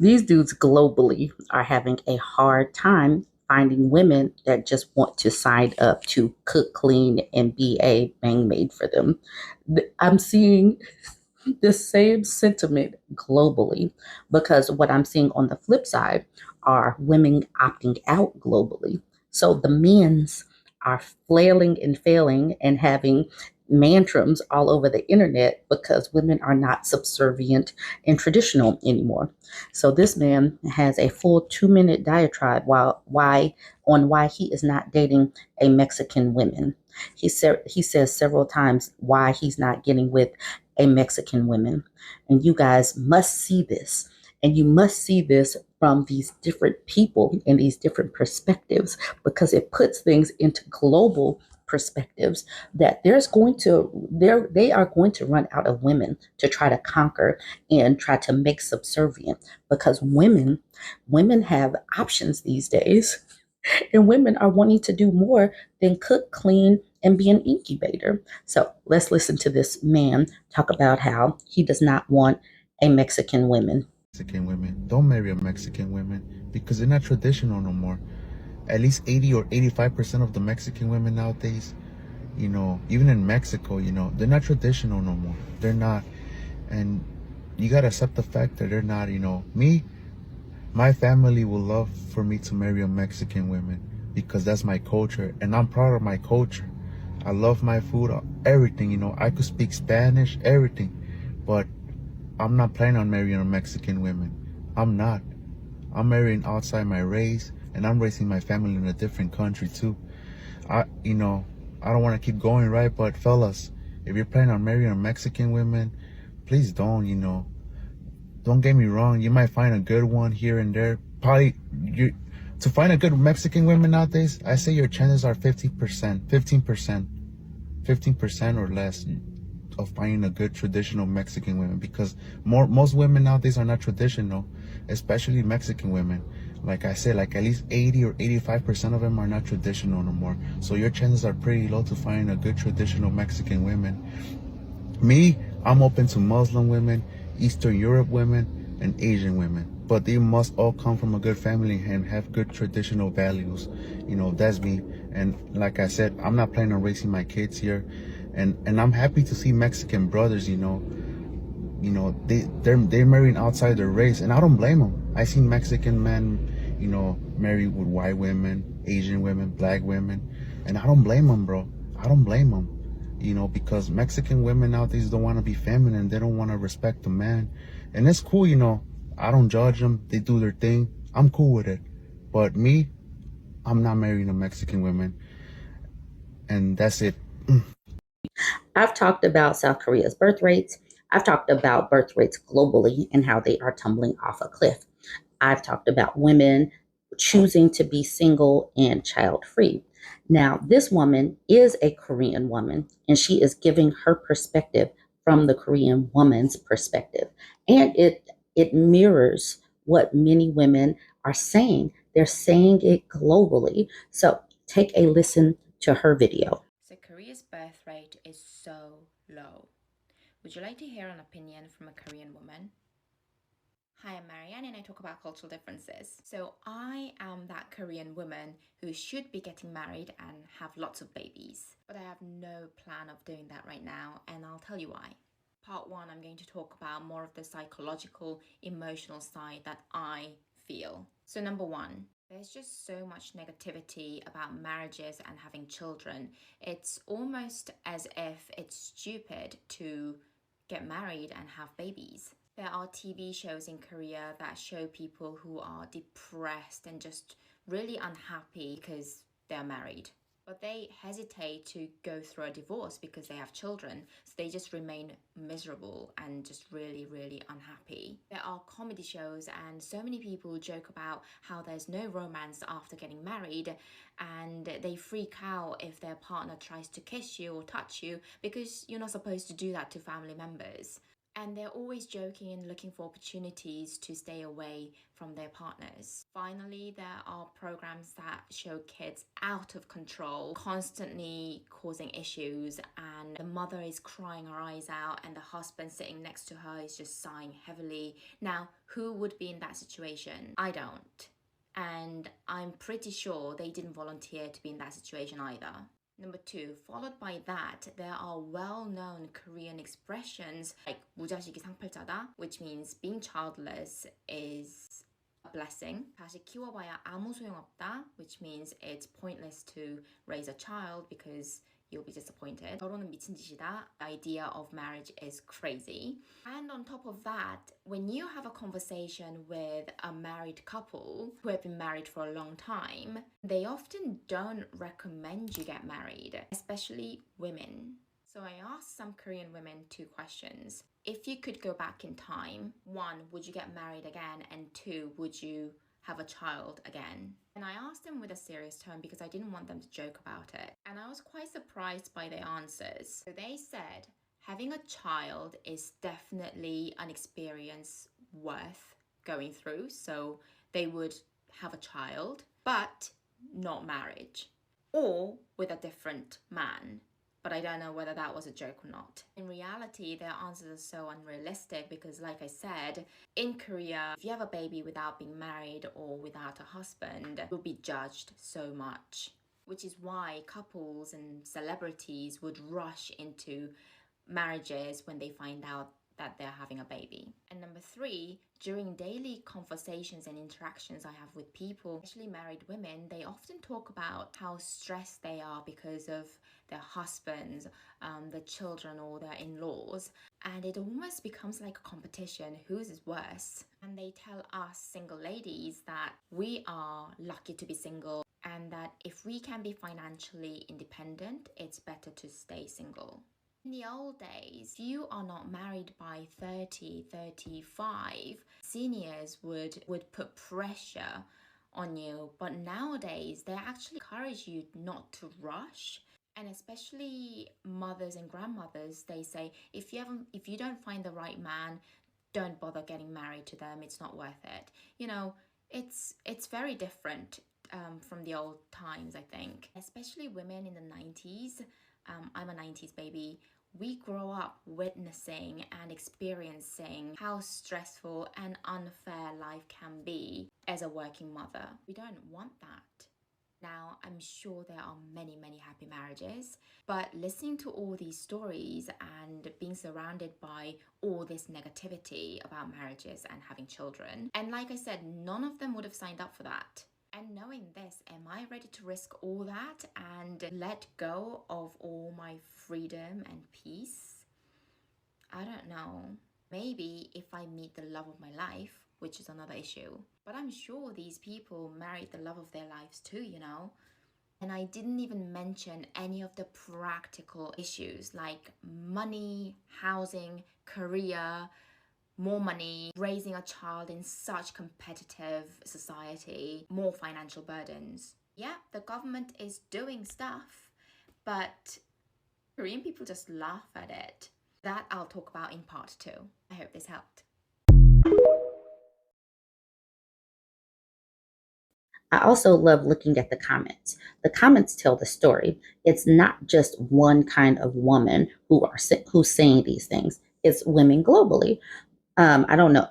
These dudes globally are having a hard time finding women that just want to sign up to cook, clean, and be a bang maid for them. I'm seeing the same sentiment globally because what I'm seeing on the flip side are women opting out globally. So the men's are flailing and failing and having mantrums all over the internet because women are not subservient and traditional anymore. So this man has a full 2 minute diatribe on why he is not dating a Mexican woman. He says several times why he's not getting with a Mexican woman. And you guys must see this. And you must see this from these different people and these different perspectives because it puts things into global perspectives that they are going to run out of women to try to conquer and try to make subservient because women have options these days and women are wanting to do more than cook, clean, and be an incubator. So let's listen to this man talk about how he does not want a Mexican woman. Mexican women. Don't marry a Mexican women because they're not traditional no more. At least 80 or 85% of the Mexican women nowadays, even in Mexico, they're not traditional no more. They're not. And you gotta accept the fact that they're not, my family will love for me to marry a Mexican woman because that's my culture and I'm proud of my culture. I love my food, everything, I could speak Spanish, everything. But I'm not planning on marrying a Mexican woman. I'm not. I'm marrying outside my race and I'm raising my family in a different country too. I you know, I don't want to keep going, right? But fellas, if you're planning on marrying a Mexican woman, please don't get me wrong, you might find a good one here and there. Probably you to find a good Mexican woman nowadays, I say your chances are 50%, 15%, 15% or less of finding a good traditional Mexican woman because most women nowadays are not traditional, especially Mexican women. Like I said, like at least 80 or 85% of them are not traditional no more. So your chances are pretty low to find a good traditional Mexican woman. Me, I'm open to Muslim women, Eastern Europe women, and Asian women. But they must all come from a good family and have good traditional values. That's me. And like I said, I'm not planning on raising my kids here. And I'm happy to see Mexican brothers, they're marrying outside their race, and I don't blame them. I seen Mexican men, married with white women, Asian women, black women, and I don't blame them, bro. I don't blame them, because Mexican women nowadays don't want to be feminine. They don't want to respect the man, and it's cool, I don't judge them. They do their thing. I'm cool with it. But me, I'm not marrying a Mexican woman, and that's it. I've talked about South Korea's birth rates. I've talked about birth rates globally and how they are tumbling off a cliff. I've talked about women choosing to be single and child free. Now, this woman is a Korean woman, and she is giving her perspective from the Korean woman's perspective. And it mirrors what many women are saying. They're saying it globally. So take a listen to her video. So Korea's birth rate is so low. Would you like to hear an opinion from a Korean woman? Hi, I'm Marianne and I talk about cultural differences. So I am that Korean woman who should be getting married and have lots of babies. But I have no plan of doing that right now, and I'll tell you why. Part one, I'm going to talk about more of the psychological, emotional side that I feel. So number one, there's just so much negativity about marriages and having children. It's almost as if it's stupid to get married and have babies. There are TV shows in Korea that show people who are depressed and just really unhappy because they're married. But they hesitate to go through a divorce because they have children, so they just remain miserable and just really, really unhappy. There are comedy shows, and so many people joke about how there's no romance after getting married, and they freak out if their partner tries to kiss you or touch you because you're not supposed to do that to family members. And they're always joking and looking for opportunities to stay away from their partners. Finally, there are programs that show kids out of control, constantly causing issues, and the mother is crying her eyes out, and the husband sitting next to her is just sighing heavily. Now, who would be in that situation? I don't. And I'm pretty sure they didn't volunteer to be in that situation either. Number two, followed by that, there are well-known Korean expressions like 무자식이 상팔자다, which means being childless is a blessing. 다시 키워봐야 아무 소용없다, which means it's pointless to raise a child because you'll be disappointed. 결혼은 미친 짓이다. The idea of marriage is crazy. And on top of that, when you have a conversation with a married couple who have been married for a long time, they often don't recommend you get married, especially women. So I asked some Korean women two questions. If you could go back in time, one, would you get married again? And two, would you have a child again? And I asked them with a serious tone because I didn't want them to joke about it. And I was quite surprised by their answers. So they said, having a child is definitely an experience worth going through. So they would have a child, but not marriage, or with a different man. But I don't know whether that was a joke or not. In reality, their answers are so unrealistic because, like I said, in Korea, if you have a baby without being married or without a husband, you'll be judged so much. Which is why couples and celebrities would rush into marriages when they find out that they're having a baby. And number three, during daily conversations and interactions I have with people, especially married women, they often talk about how stressed they are because of their husbands, the children, or their in-laws. And it almost becomes like a competition, whose is worse. And they tell us single ladies that we are lucky to be single and that if we can be financially independent, it's better to stay single. In the old days, if you are not married by 30, 35, seniors would put pressure on you. But nowadays, they actually encourage you not to rush. And especially mothers and grandmothers, they say, if you don't find the right man, don't bother getting married to them. It's not worth it. You know, it's very different from the old times, I think. Especially women in the 90s. I'm a 90s baby. We grow up witnessing and experiencing how stressful and unfair life can be as a working mother. We don't want that. Now, I'm sure there are many, many happy marriages, but listening to all these stories and being surrounded by all this negativity about marriages and having children, and like I said, none of them would have signed up for that. And knowing this, am I ready to risk all that and let go of all my freedom and peace? I don't know. Maybe if I meet the love of my life, which is another issue. But I'm sure these people married the love of their lives too, you know? And I didn't even mention any of the practical issues like money, housing, career, more money, raising a child in such competitive society, more financial burdens. Yeah, the government is doing stuff, but Korean people just laugh at it. That I'll talk about in part 2. I hope this helped. I also love looking at the comments. The comments tell the story. It's not just one kind of woman who's saying these things. It's women globally. I don't know.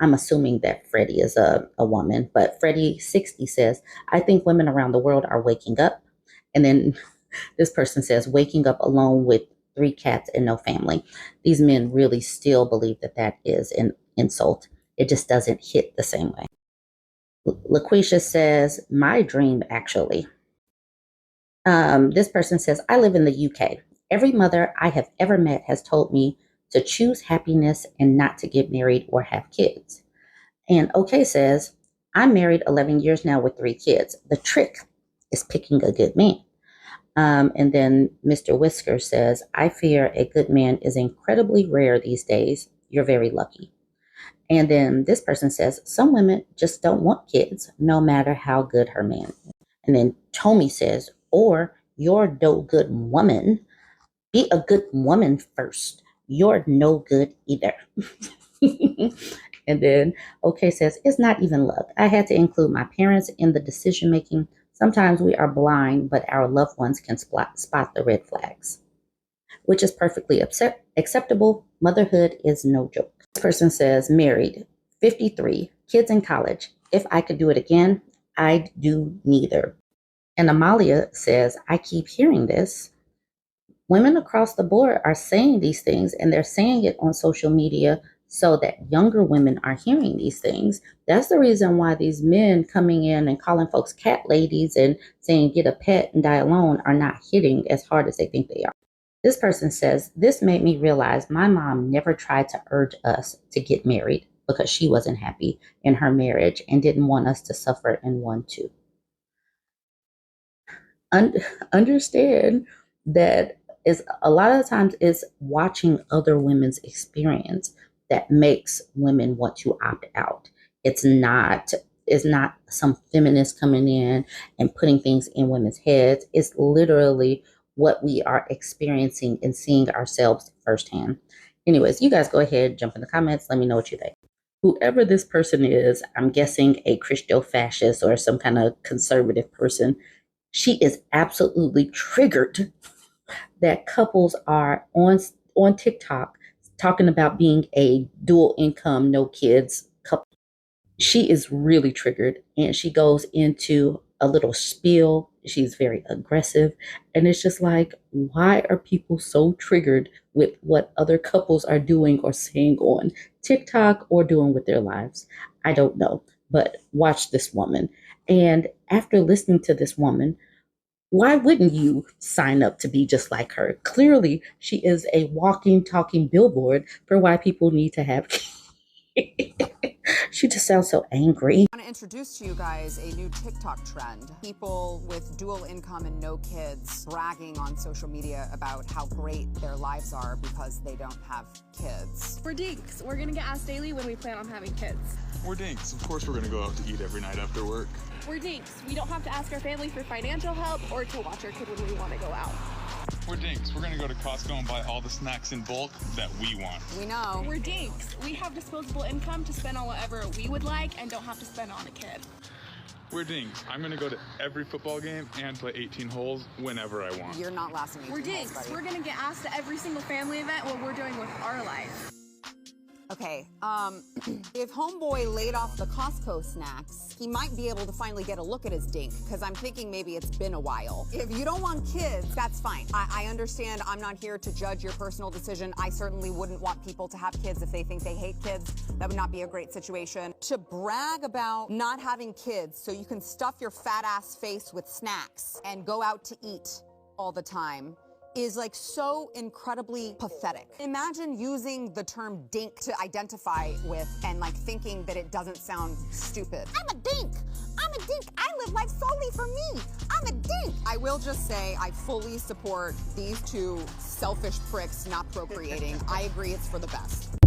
I'm assuming that Freddie is a woman, but Freddie60 says, I think women around the world are waking up. And then this person says, waking up alone with 3 cats and no family. These men really still believe that that is an insult. It just doesn't hit the same way. LaQuisha says, my dream, actually. This person says, I live in the UK. Every mother I have ever met has told me to choose happiness and not to get married or have kids. And OK says, I'm married 11 years now with 3 kids. The trick is picking a good man. And then Mr. Whisker says, I fear a good man is incredibly rare these days. You're very lucky. And then this person says, some women just don't want kids, no matter how good her man is. And then Tommy says, or you're no good woman. Be a good woman first. You're no good either. And then OK says, it's not even luck. I had to include my parents in the decision making. Sometimes we are blind, but our loved ones can spot the red flags, which is perfectly acceptable. Motherhood is no joke. This person says, married, 53, kids in college. If I could do it again, I'd do neither. And Amalia says, I keep hearing this. Women across the board are saying these things, and they're saying it on social media so that younger women are hearing these things. That's the reason why these men coming in and calling folks cat ladies and saying get a pet and die alone are not hitting as hard as they think they are. This person says, this made me realize my mom never tried to urge us to get married because she wasn't happy in her marriage and didn't want us to suffer and want to. Understand that is a lot of the times it's watching other women's experience that makes women want to opt out. It's not some feminist coming in and putting things in women's heads. It's literally what we are experiencing and seeing ourselves firsthand. Anyways, you guys go ahead, jump in the comments, let me know what you think. Whoever this person is, I'm guessing a Christo-fascist or some kind of conservative person. She is absolutely triggered that couples are on TikTok talking about being a dual income, no kids couple. She is really triggered, and she goes into a little spiel. She's very aggressive, and it's just like, why are people so triggered with what other couples are doing or saying on TikTok or doing with their lives? I don't know, but watch this woman. And after listening to this woman, why wouldn't you sign up to be just like her? Clearly, she is a walking, talking billboard for why people need to have kids. She just sounds so angry. I want to introduce to you guys a new TikTok trend. People with dual income and no kids bragging on social media about how great their lives are because they don't have kids. We're dinks. We're gonna get asked daily when we plan on having kids. We're dinks. Of course we're gonna go out to eat every night after work. We're dinks. We don't have to ask our family for financial help or to watch our kid when we want to go out. We're dinks. We're gonna go to Costco and buy all the snacks in bulk that we want. We know. We're dinks. We have disposable income to spend on whatever we would like and don't have to spend on a kid. We're dinks. I'm gonna go to every football game and play 18 holes whenever I want. You're not lasting 18 We're holes, dinks. buddy. We're gonna get asked to every single family event what we're doing with our life. Okay, if homeboy laid off the Costco snacks, he might be able to finally get a look at his dink, because I'm thinking maybe it's been a while. If you don't want kids, that's fine. I understand. I'm not here to judge your personal decision. I certainly wouldn't want people to have kids if they think they hate kids. That would not be a great situation. To brag about not having kids so you can stuff your fat ass face with snacks and go out to eat all the time is like so incredibly pathetic. Imagine using the term dink to identify with and like thinking that it doesn't sound stupid. I'm a dink. I'm a dink. I live life solely for me. I'm a dink. I will just say I fully support these two selfish pricks not procreating. I agree it's for the best.